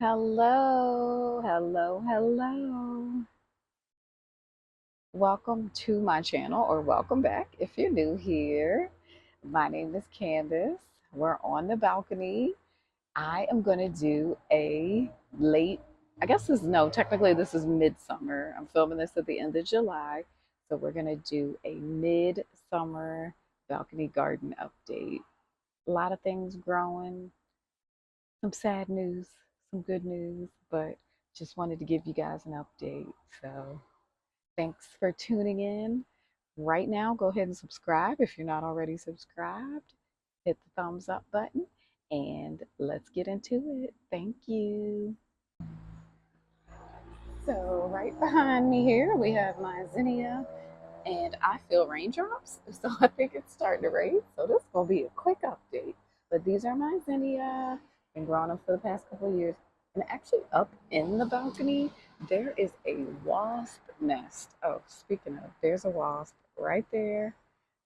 Hello, hello, hello. Welcome to my channel, or welcome back if you're new here. My name is Candace. We're on the balcony. I am going to do a late, I guess this, no, technically this is midsummer. I'm filming this at the end of July. So we're going to do a midsummer balcony garden update. A lot of things growing, some sad news, some good news, but just wanted to give you guys an update. So thanks for tuning in. Right now, go ahead and subscribe if you're not already subscribed. Hit the thumbs up button and let's get into it. Thank you. So, right behind me here, we have my zinnia, and I feel raindrops. So, I think it's starting to rain. So, this is going to be a quick update. But these are my zinnia. Been growing them for the past couple of years. And actually, up in the balcony, there is a wasp nest. Oh, speaking of, there's a wasp right there.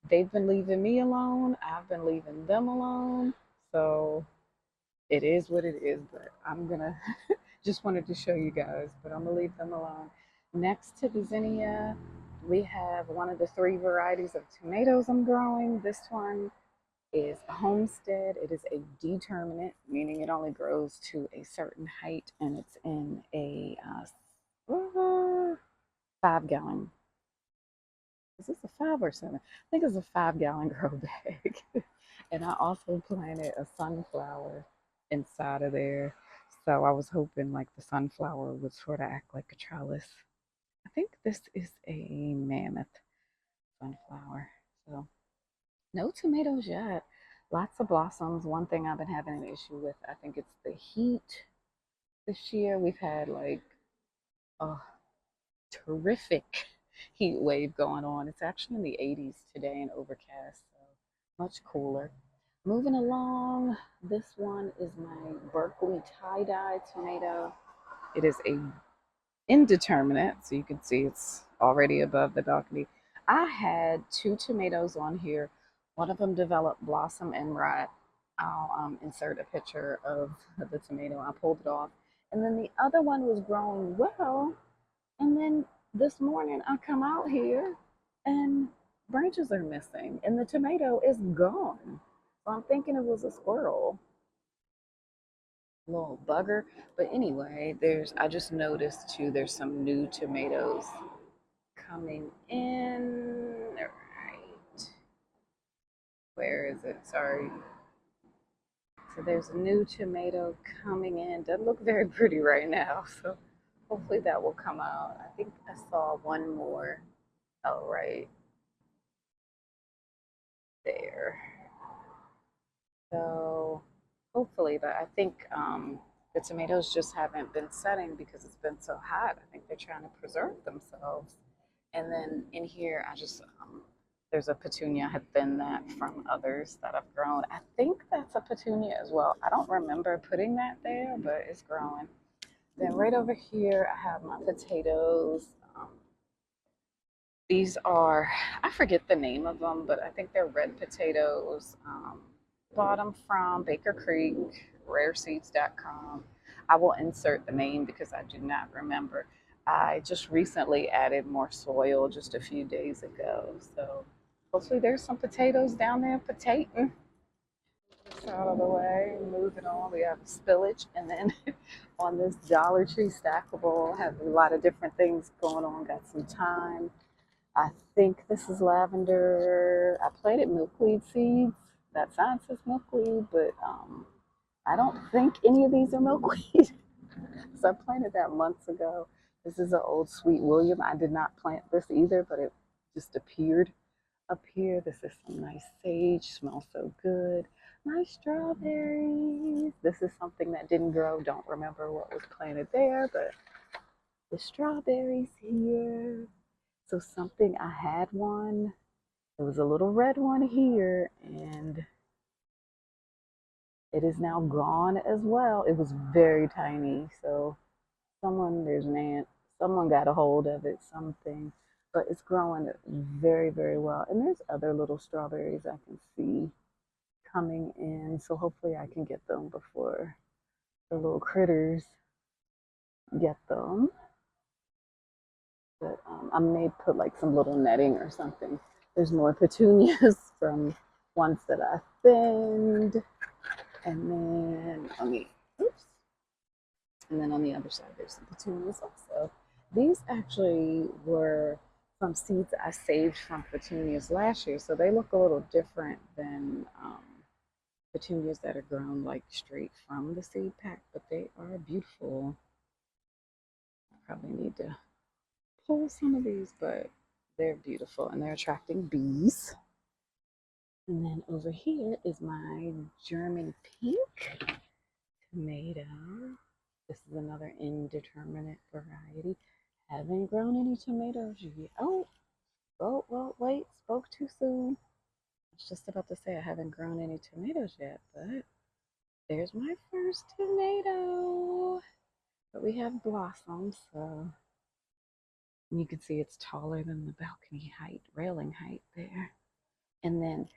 They've been leaving me alone. I've been leaving them alone. So, it is what it is, but I'm gonna just wanted to show you guys, but I'm gonna leave them alone. Next to the zinnia, we have one of the three varieties of tomatoes I'm growing. This one is a homestead. It is a determinate, meaning it only grows to a certain height, and it's in a 5 gallon. Is this a 5 or 7? I think it's a 5 gallon grow bag. And I also planted a sunflower inside of there. So I was hoping like the sunflower would sort of act like a trellis. I think this is a mammoth sunflower. So no tomatoes yet. Lots of blossoms. One thing I've been having an issue with, I think it's the heat this year. We've had like a terrific heat wave going on. It's actually in the 80s today and overcast, so much cooler. Moving along, this one is my Berkeley tie-dye tomato. It is a indeterminate, so you can see it's already above the balcony. I had two tomatoes on here. One of them developed blossom and rot. I'll insert a picture of the tomato. I pulled it off. And then the other one was growing well. And then this morning I come out here and branches are missing and the tomato is gone. So I'm thinking it was a squirrel, little bugger. But anyway, I just noticed too there's some new tomatoes coming in. Right. Where is it? Sorry. So there's a new tomato coming in. Doesn't look very pretty right now. So hopefully that will come out. I think I saw one more. Oh, right there. So hopefully, but I think the tomatoes just haven't been setting because it's been so hot. I think they're trying to preserve themselves. And then in here, there's a petunia. I had thinned that from others that I've grown. I think that's a petunia as well. I don't remember putting that there, but it's growing. Then right over here, I have my potatoes. These are, I forget the name of them, but I think they're red potatoes. Bought them from Baker Creek, rareseeds.com. I will insert the name because I do not remember. I just recently added more soil just a few days ago. So hopefully there's some potatoes down there potating. This out of the way, moving on. We have spillage, and then on this Dollar Tree stackable, have a lot of different things going on. Got some thyme. I think this is lavender. I planted milkweed seeds. That sign says milkweed, but I don't think any of these are milkweed. So I planted that months ago. This is an old Sweet William. I did not plant this either, but it just appeared up here. This is some nice sage. Smells so good. Nice strawberries. This is something that didn't grow. Don't remember what was planted there, but the strawberries here. So something, I had one. There was a little red one here, and it is now gone as well. It was very tiny, so there's an ant, someone got a hold of it, something, but it's growing very, very well. And there's other little strawberries I can see coming in, so hopefully I can get them before the little critters get them. But I may put like some little netting or something. There's more petunias from ones that I thinned. And then on the oops, and then on the other side there's some petunias also. These actually were from seeds I saved from petunias last year, so they look a little different than petunias that are grown like straight from the seed pack, but they are beautiful. I probably need to pull some of these, but they're beautiful and they're attracting bees. And then over here is my German pink tomato. This is another indeterminate variety. Haven't grown any tomatoes yet. Oh, wait, spoke too soon. I was just about to say I haven't grown any tomatoes yet, but there's my first tomato. But we have blossoms, so you can see it's taller than the balcony height, railing height there. And then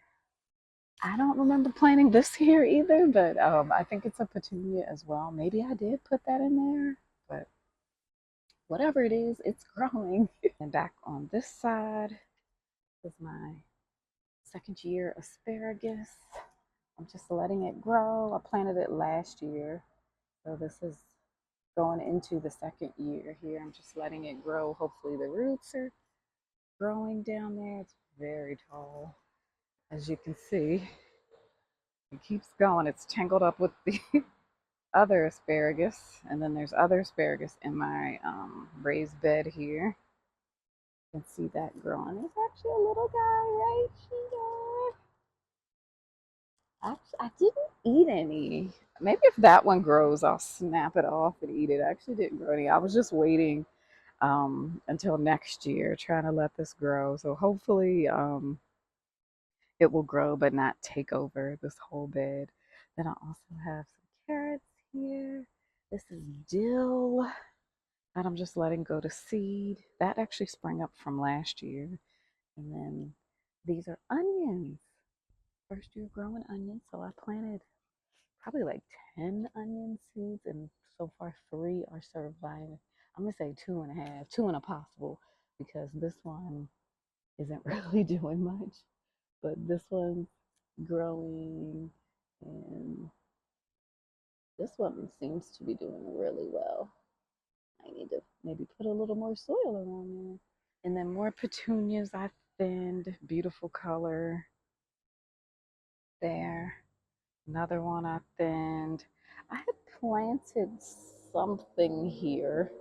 I don't remember planting this here either, but I think it's a petunia as well. Maybe I did put that in there, but whatever it is, it's growing. And back on this side is my second year asparagus. I'm just letting it grow. I planted it last year, so this is going into the second year here. I'm just letting it grow. Hopefully the roots are growing down there. It's very tall, as you can see. It keeps going. It's tangled up with the other asparagus, and then there's other asparagus in my raised bed here. You can see that growing. There's actually a little guy right here. I didn't eat any. Maybe if that one grows, I'll snap it off and eat it. I actually didn't grow any. I was just waiting until next year, trying to let this grow. So hopefully it will grow but not take over this whole bed. Then I also have some carrots here. This is dill that I'm just letting go to seed. That actually sprang up from last year. And then these are onions. First year growing onions. So I planted probably like 10 onion seeds, and so far 3 are surviving. I'm gonna say 2.5, 2 and a possible, because this one isn't really doing much. But this one's growing, and this one seems to be doing really well. I need to maybe put a little more soil around there. And then more petunias I thinned, beautiful color there. Another one I thinned. I had planted something here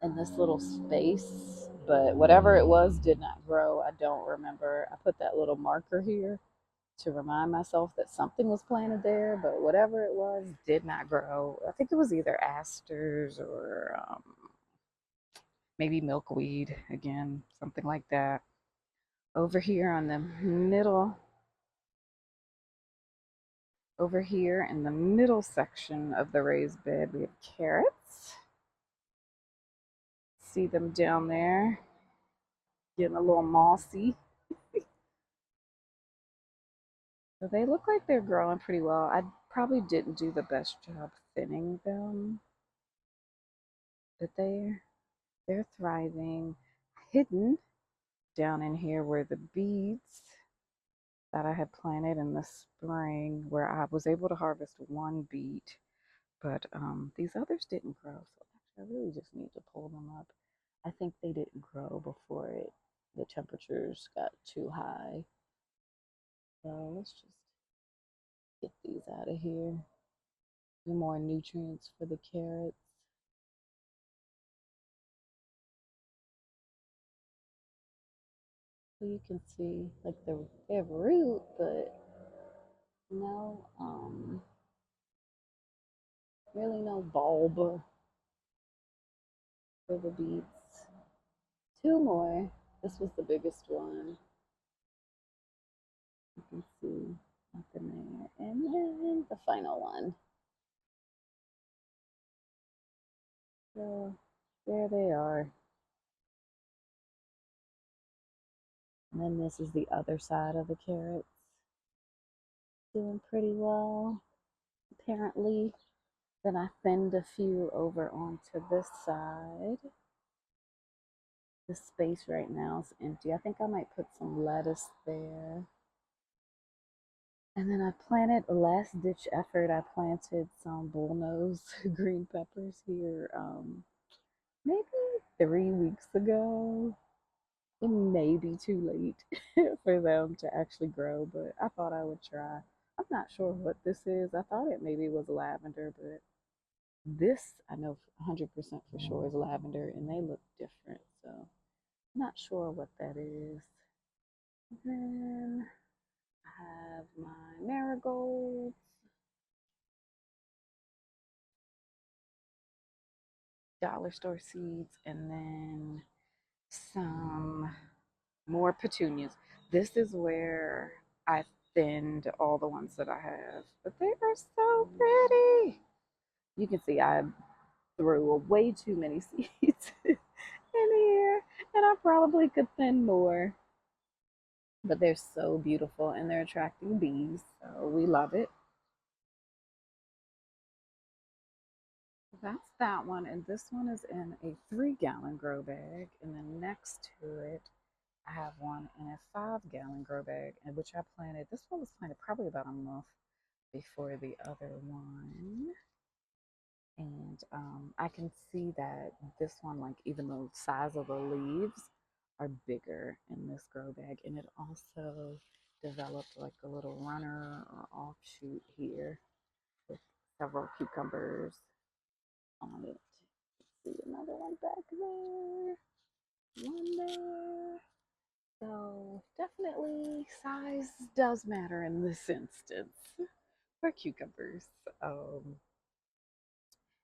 in this little space, but whatever it was did not grow. I don't remember. I put that little marker here to remind myself that something was planted there, but whatever it was did not grow. I think it was either asters or maybe milkweed again, something like that. Over here on the middle, over here in the middle section of the raised bed, we have carrots. See them down there, getting a little mossy. So they look like they're growing pretty well. I probably didn't do the best job thinning them, but they're thriving. Hidden down in here were the beets that I had planted in the spring, where I was able to harvest one beet, but these others didn't grow. So actually, I really just need to pull them up. I think they didn't grow before the temperatures got too high. So let's just get these out of here. The more nutrients for the carrots. So you can see like they have root, but no really no bulb for the beets. 2 more. This was the biggest one. You can see nothing there. And then the final one. So there they are. And then this is the other side of the carrots. Doing pretty well, apparently. Then I thinned a few over onto this side. The space right now is empty. I think I might put some lettuce there. And then I planted a last ditch effort. I planted some bullnose green peppers here maybe 3 weeks ago. It may be too late for them to actually grow, but I thought I would try. I'm not sure what this is. I thought it maybe was lavender, but this I know 100% for sure is lavender, and they look different. So I'm not sure what that is. Then I have my marigolds, dollar store seeds, and then some more petunias. This is where I thinned all the ones that I have, but they are so pretty. You can see I threw way too many seeds in here, and I probably could thin more, but they're so beautiful and they're attracting bees, so we love it. That's that one, and this one is in a 3-gallon grow bag, and then next to it I have one in a 5-gallon grow bag, and which I planted. This one was planted probably about a month before the other one. And I can see that this one, like even the size of the leaves are bigger in this grow bag. And it also developed like a little runner or offshoot here with several cucumbers on it. Let's see another one back there, one there. So definitely size does matter in this instance for cucumbers. Um,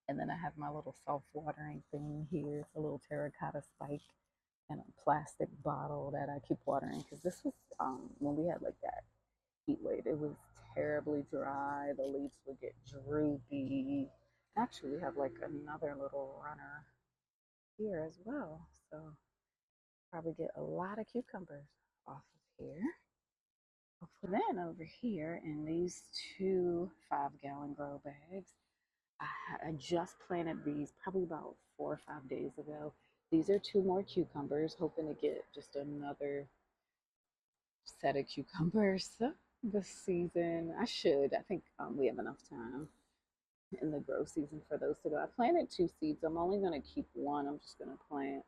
and then I have my little self-watering thing here. It's a little terracotta spike and a plastic bottle that I keep watering because this was when we had like that heat wave. It was terribly dry. The leaves would get droopy. Actually, we have like another little runner here as well. So probably get a lot of cucumbers off of here. Then over here in these two 5-gallon grow bags, I just planted these probably about 4 or 5 days ago. These are two more cucumbers, hoping to get just another set of cucumbers this season. I should. I think we have enough time in the grow season for those to go. I planted 2 seeds. I'm only going to keep one. I'm just going to plan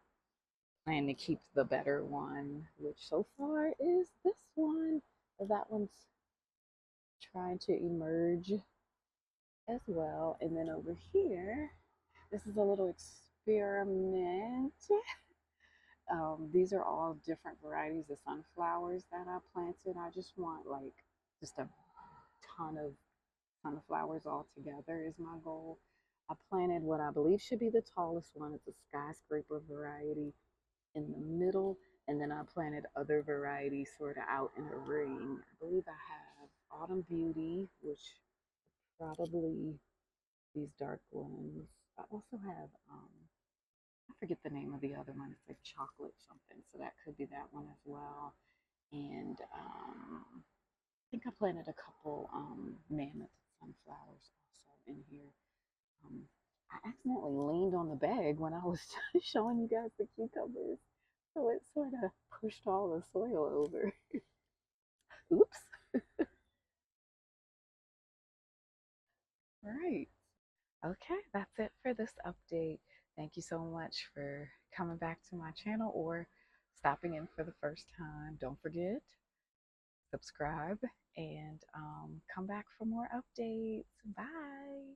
to keep the better one, which so far is this one. That one's trying to emerge as well. And then over here, this is a little experiment. These are all different varieties of sunflowers that I planted. I just want like just a ton of sunflowers all together is my goal. I planted what I believe should be the tallest one. It's a skyscraper variety in the middle, and then I planted other varieties sort of out in a ring. I believe I have Autumn Beauty, which probably these dark ones. I also have I forget the name of the other one. It's like chocolate something, so that could be that one as well. And I think I planted a couple mammoth sunflowers also in here. Um, I accidentally leaned on the bag when I was showing you guys the cucumbers, so it sort of pushed all the soil over. Oops. Right. Okay, that's it for this update. Thank you so much for coming back to my channel or stopping in for the first time. Don't forget, subscribe and come back for more updates. Bye.